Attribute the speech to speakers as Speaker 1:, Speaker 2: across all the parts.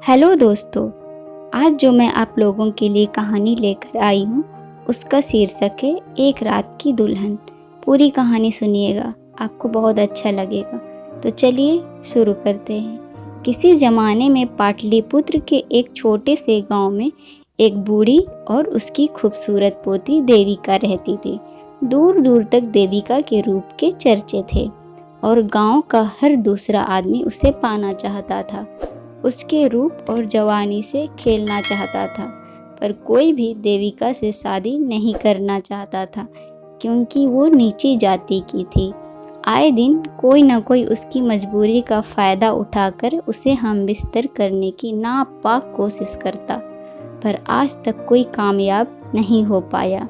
Speaker 1: Hello दोस्तों, आज जो मैं आप लोगों के लिए कहानी लेकर आई हूँ उसका शीर्षक है एक रात की दुल्हन। पूरी कहानी सुनिएगा, आपको बहुत अच्छा लगेगा। तो चलिए शुरू करते हैं। किसी ज़माने में पाटलिपुत्र के एक छोटे से गांव में एक बूढ़ी और उसकी खूबसूरत पोती देविका रहती थी। दूर दूर तक देविका के रूप के चर्चे थे और गांव का हर दूसरा आदमी उसे पाना चाहता था। उसके रूप और जवानी से खेलना चाहता था, पर कोई भी देविका से शादी नहीं करना चाहता था क्योंकि वो नीची जाति की थी। आए दिन कोई न कोई उसकी मजबूरी का फ़ायदा उठाकर उसे हमबिस्तर करने की नापाक कोशिश करता, पर आज तक कोई कामयाब नहीं हो पाया।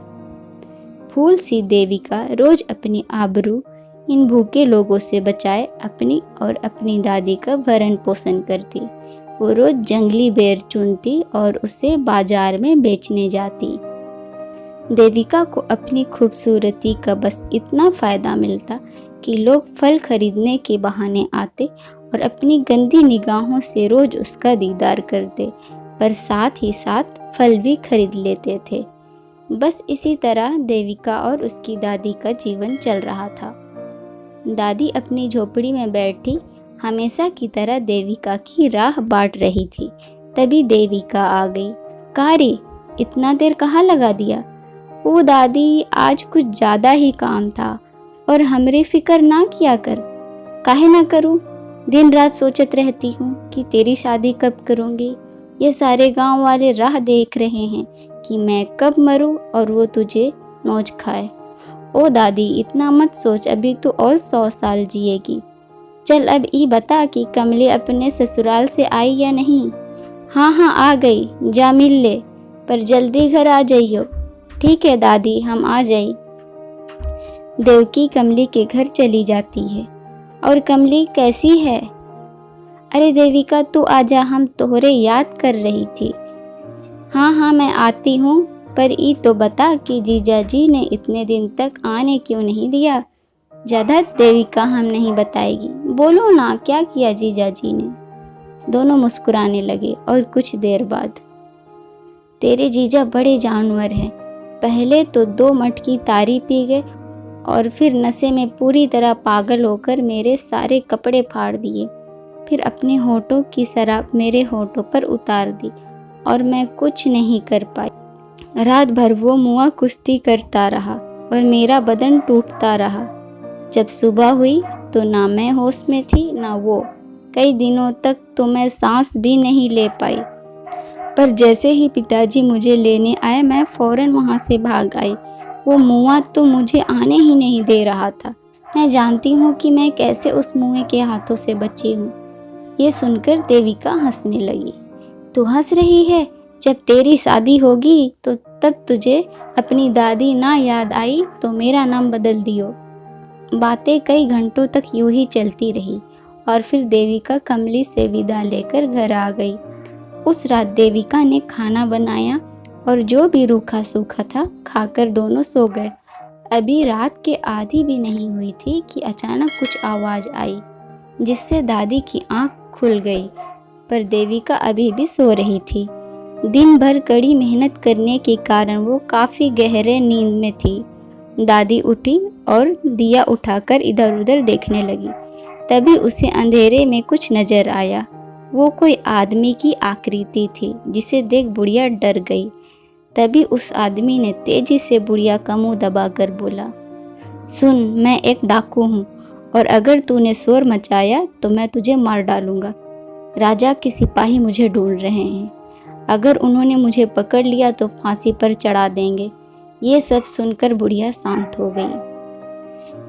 Speaker 1: फूल सी देविका रोज़ अपनी आबरू इन भूखे लोगों से बचाए अपनी और अपनी दादी का भरण पोषण करती। वो रोज जंगली बेर चुनती और उसे बाजार में बेचने जाती। देविका को अपनी खूबसूरती का बस इतना फ़ायदा मिलता कि लोग फल खरीदने के बहाने आते और अपनी गंदी निगाहों से रोज उसका दीदार करते, पर साथ ही साथ फल भी खरीद लेते थे। बस इसी तरह देविका और उसकी दादी का जीवन चल रहा था। दादी अपनी झोपड़ी में बैठी हमेशा की तरह देविका की राह बाट रही थी। तभी देविका आ गई। कारी, इतना देर कहाँ लगा दिया? ओ दादी, आज कुछ ज़्यादा ही काम था और हमरे फिक्र ना किया कर। काहे ना करूं? दिन रात सोचत रहती हूँ कि तेरी शादी कब करूँगी। ये सारे गांव वाले राह देख रहे हैं कि मैं कब मरूं और वो तुझे नोच खाए। ओ दादी, इतना मत सोच, अभी तो और 100 साल जिएगी। चल अब ये बता कि कमली अपने ससुराल से आई या नहीं? हाँ, आ गई। जा मिल ले, पर जल्दी घर आ जाइयो। ठीक है दादी, हम आ जाई। देवकी कमली के घर चली जाती है। और कमली कैसी है? अरे देविका, तू आजा, हम तोहरे याद कर रही थी। हाँ, मैं आती हूँ, पर ये तो बता कि जीजाजी ने इतने दिन तक आने क्यों नहीं दिया? ज्यादा देविका हम नहीं बताएगी। बोलो ना, क्या किया जीजाजी ने? दोनों मुस्कुराने लगे और कुछ देर बाद, तेरे जीजा बड़े जानवर हैं। पहले तो 2 मटकी तारी पी गए और फिर नशे में पूरी तरह पागल होकर मेरे सारे कपड़े फाड़ दिए। फिर अपने होठों की शराब मेरे होठों पर उतार दी और मैं कुछ नहीं कर पाई। रात भर वो मुआ कुश्ती करता रहा और मेरा बदन टूटता रहा। जब सुबह हुई तो ना मैं होश में थी ना वो। कई दिनों तक तो मैं सांस भी नहीं ले पाई। पर जैसे ही पिताजी मुझे लेने आए, मैं फौरन वहाँ से भाग आई। वो मुआ तो मुझे आने ही नहीं दे रहा था। मैं जानती हूँ कि मैं कैसे उस मुए के हाथों से बची हूँ। ये सुनकर देविका हंसने लगी। तू हंस रही है? जब तेरी शादी होगी तो तब तुझे अपनी दादी ना याद आई तो मेरा नाम बदल दियो। बातें कई घंटों तक यूं ही चलती रही और फिर देविका कमली से विदा लेकर घर आ गई। उस रात देविका ने खाना बनाया और जो भी रूखा सूखा था खाकर दोनों सो गए। अभी रात के आधी भी नहीं हुई थी कि अचानक कुछ आवाज़ आई, जिससे दादी की आंख खुल गई, पर देविका अभी भी सो रही थी। दिन भर कड़ी मेहनत करने के कारण वो काफ़ी गहरे नींद में थी। दादी उठी और दिया उठाकर इधर उधर देखने लगी। तभी उसे अंधेरे में कुछ नजर आया। वो कोई आदमी की आकृति थी, जिसे देख बुढ़िया डर गई। तभी उस आदमी ने तेजी से बुढ़िया का मुंह दबाकर बोला, सुन, मैं एक डाकू हूँ और अगर तूने शोर मचाया तो मैं तुझे मार डालूंगा। राजा के सिपाही मुझे ढूंढ रहे हैं। अगर उन्होंने मुझे पकड़ लिया तो फांसी पर चढ़ा देंगे। ये सब सुनकर बुढ़िया शांत हो गई।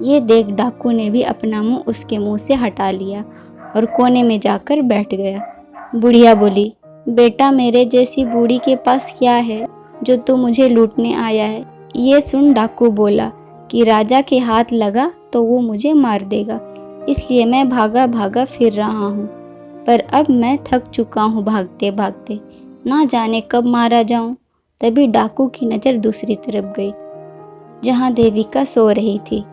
Speaker 1: ये देख डाकू ने भी अपना मुंह उसके मुंह से हटा लिया और कोने में जाकर बैठ गया। बुढ़िया बोली, बेटा, मेरे जैसी बूढ़ी के पास क्या है जो तू मुझे लूटने आया है? ये सुन डाकू बोला कि राजा के हाथ लगा तो वो मुझे मार देगा, इसलिए मैं भागा भागा फिर रहा हूँ। पर अब मैं थक चुका हूँ भागते भागते, ना जाने कब मारा जाऊं। तभी डाकू की नज़र दूसरी तरफ गई, जहां देविका सो रही थी।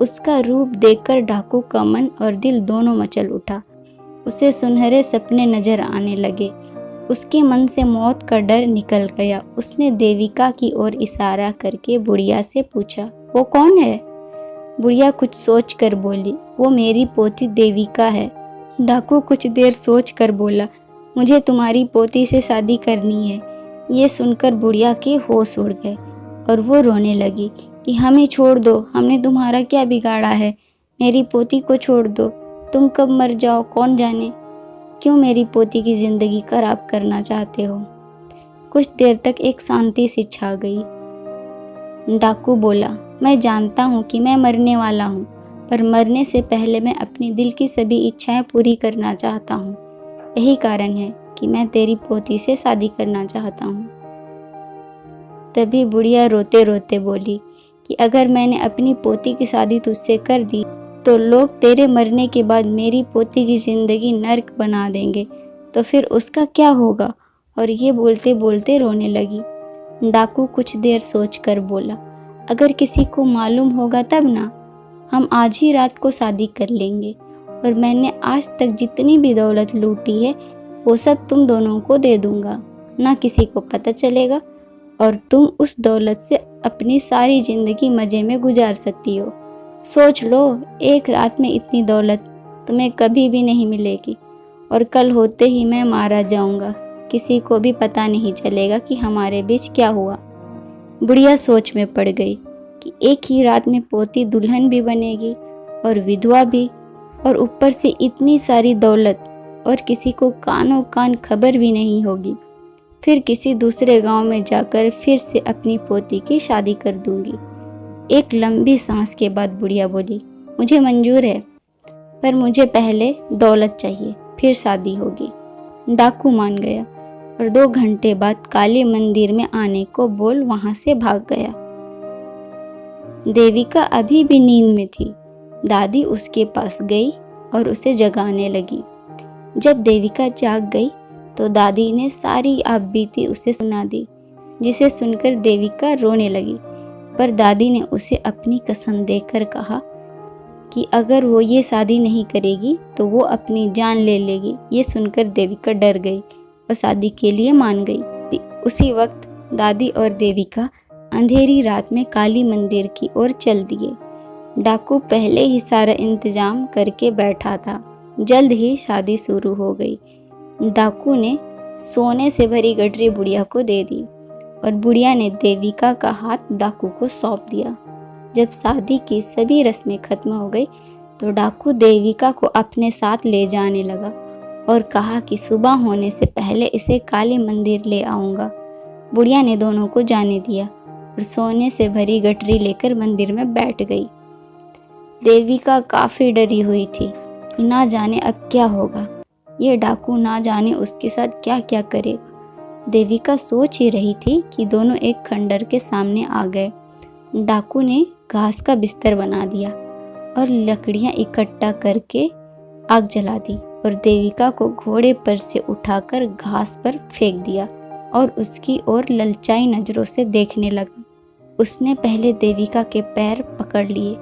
Speaker 1: उसका रूप देखकर डाकू का मन और दिल दोनों मचल उठा उसे सुनहरे सपने नजर आने लगे। उसके मन से मौत का डर निकल गया। उसने देविका की ओर इशारा करके बुढ़िया से पूछा, वो कौन है? बुढ़िया कुछ सोच कर बोली, वो मेरी पोती देविका है। डाकू कुछ देर सोच कर बोला, मुझे तुम्हारी पोती से शादी करनी है। ये सुनकर बुढ़िया के होश उड़ गए और वो रोने लगी कि हमें छोड़ दो, हमने तुम्हारा क्या बिगाड़ा है, मेरी पोती को छोड़ दो, तुम कब मर जाओ कौन जाने, क्यों मेरी पोती की जिंदगी खराब करना चाहते हो। कुछ देर तक एक शांति सी छा गई। डाकू बोला, मैं जानता हूँ कि मैं मरने वाला हूँ, पर मरने से पहले मैं अपनी दिल की सभी इच्छाएं पूरी करना चाहता हूँ। यही कारण है कि मैं तेरी पोती से शादी करना चाहता हूँ। तभी बुढ़िया रोते रोते बोली कि अगर मैंने अपनी पोती की शादी तुझसे कर दी तो लोग तेरे मरने के बाद मेरी पोती की जिंदगी नर्क बना देंगे, तो फिर उसका क्या होगा। और ये बोलते बोलते रोने लगी। डाकू कुछ देर सोचकर बोला, अगर किसी को मालूम होगा तब ना, हम आज ही रात को शादी कर लेंगे और मैंने आज तक जितनी भी दौलत लूटी है वो सब तुम दोनों को दे दूंगा, ना किसी को पता चलेगा और तुम उस दौलत से अपनी सारी जिंदगी मजे में गुजार सकती हो। सोच लो, एक रात में इतनी दौलत तुम्हें कभी भी नहीं मिलेगी और कल होते ही मैं मारा जाऊंगा, किसी को भी पता नहीं चलेगा कि हमारे बीच क्या हुआ। बुढ़िया सोच में पड़ गई कि एक ही रात में पोती दुल्हन भी बनेगी और विधवा भी, और ऊपर से इतनी सारी दौलत, और किसी को कानों कान खबर भी नहीं होगी। फिर किसी दूसरे गांव में जाकर फिर से अपनी पोती की शादी कर दूंगी। एक लंबी सांस के बाद बुढ़िया बोली, मुझे मंजूर है, पर मुझे पहले दौलत चाहिए, फिर शादी होगी। डाकू मान गया और 2 घंटे बाद काली मंदिर में आने को बोल वहां से भाग गया। देविका अभी भी नींद में थी। दादी उसके पास गई और उसे जगाने लगी। जब देविका जाग गई तो दादी ने सारी आपबीती उसे सुना दी, जिसे सुनकर देविका रोने लगी। पर दादी ने उसे अपनी कसम देकर कहा कि अगर वो ये शादी नहीं करेगी तो वो अपनी जान ले लेगी। ये सुनकर देविका डर गई और शादी के लिए मान गई। उसी वक्त दादी और देविका अंधेरी रात में काली मंदिर की ओर चल दिए। डाकू पहले ही सारा इंतजाम करके बैठा था। जल्द ही शादी शुरू हो गई। डाकू ने सोने से भरी गठरी बुढ़िया को दे दी और बुढ़िया ने देविका का हाथ डाकू को सौंप दिया। जब शादी की सभी रस्में खत्म हो गई तो डाकू देविका को अपने साथ ले जाने लगा और कहा कि सुबह होने से पहले इसे काली मंदिर ले आऊंगा। बुढ़िया ने दोनों को जाने दिया और सोने से भरी गठरी लेकर मंदिर में बैठ गई। देविका काफी डरी हुई थी कि ना जाने अब क्या होगा, ये डाकू ना जाने उसके साथ क्या क्या करेगा। देविका सोच ही रही थी कि दोनों एक खंडर के सामने आ गए। डाकू ने घास का बिस्तर बना दिया और लकड़ियां इकट्ठा करके आग जला दी और देविका को घोड़े पर से उठाकर घास पर फेंक दिया और उसकी ओर ललचाई नजरों से देखने लगा। उसने पहले देविका के पैर पकड़ लिए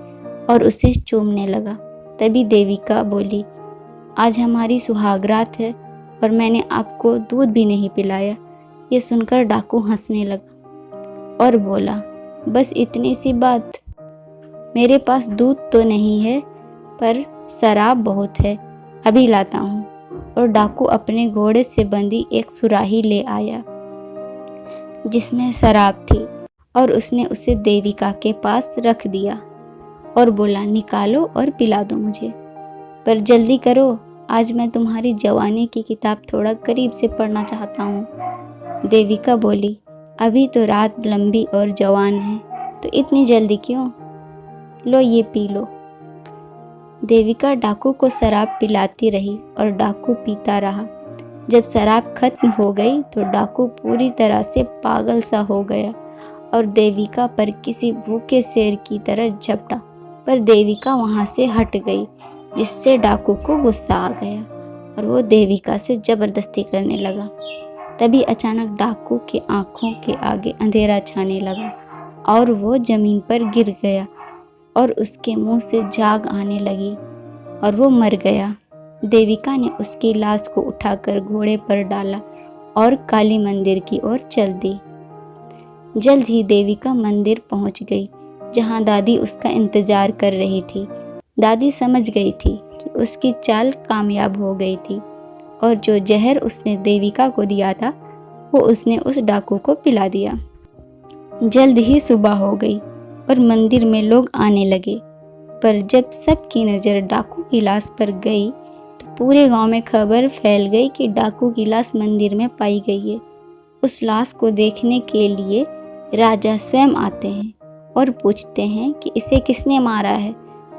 Speaker 1: और उसे चूमने लगा। तभी देविका बोली, आज हमारी सुहागरात है और मैंने आपको दूध भी नहीं पिलाया। ये सुनकर डाकू हंसने लगा और बोला, बस इतनी सी बात, मेरे पास दूध तो नहीं है पर शराब बहुत है, अभी लाता हूँ। और डाकू अपने घोड़े से बंधी एक सुराही ले आया जिसमें शराब थी और उसने उसे देविका के पास रख दिया और बोला, निकालो और पिला दो मुझे, पर जल्दी करो, आज मैं तुम्हारी जवानी की किताब थोड़ा करीब से पढ़ना चाहता हूँ। देविका बोली, अभी तो रात लंबी और जवान है, तो इतनी जल्दी क्यों, लो ये पी लो। देविका डाकू को शराब पिलाती रही और डाकू पीता रहा। जब शराब खत्म हो गई तो डाकू पूरी तरह से पागल सा हो गया और देविका पर किसी भूखे शेर की तरह झपटा, पर देविका वहां से हट गई, जिससे डाकू को गुस्सा आ गया और वो देविका से जबरदस्ती करने लगा। तभी अचानक डाकू के आंखों के आगे अंधेरा छाने लगा और वो जमीन पर गिर गया और उसके मुंह से झाग आने लगी और वो मर गया। देविका ने उसकी लाश को उठाकर घोड़े पर डाला और काली मंदिर की ओर चल दी। जल्द ही देविका मंदिर पहुंच गई, जहां दादी उसका इंतजार कर रही थी। दादी समझ गई थी कि उसकी चाल कामयाब हो गई थी और जो जहर उसने देविका को दिया था वो उसने उस डाकू को पिला दिया। जल्द ही सुबह हो गई और मंदिर में लोग आने लगे, पर जब सबकी नज़र डाकू की लाश पर गई तो पूरे गांव में खबर फैल गई कि डाकू की लाश मंदिर में पाई गई है। उस लाश को देखने के लिए राजा स्वयं आते हैं और पूछते हैं कि इसे किसने मारा है,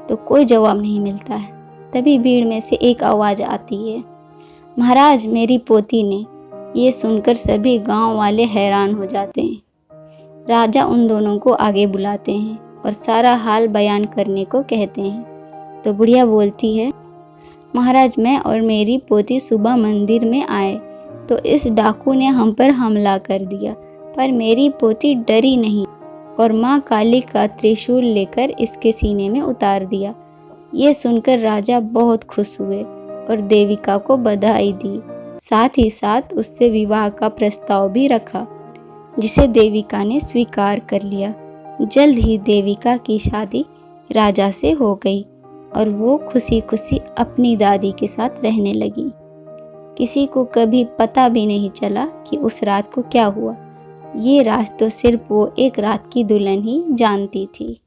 Speaker 1: तो कोई जवाब नहीं मिलता है। तभी भीड़ में से एक आवाज़ आती है, महाराज मेरी पोती ने। ये सुनकर सभी गांव वाले हैरान हो जाते हैं। राजा उन दोनों को आगे बुलाते हैं और सारा हाल बयान करने को कहते हैं। तो बुढ़िया बोलती है, महाराज मैं और मेरी पोती सुबह मंदिर में आए तो इस डाकू ने हम पर हमला कर दिया, पर मेरी पोती डरी नहीं और माँ काली का त्रिशूल लेकर इसके सीने में उतार दिया। ये सुनकर राजा बहुत खुश हुए और देविका को बधाई दी। साथ ही साथ उससे विवाह का प्रस्ताव भी रखा, जिसे देविका ने स्वीकार कर लिया। जल्द ही देविका की शादी राजा से हो गई और वो खुशी खुशी अपनी दादी के साथ रहने लगी। किसी को कभी पता भी नहीं चला कि उस रात को क्या हुआ। ये राज तो सिर्फ वो एक रात की दुल्हन ही जानती थी।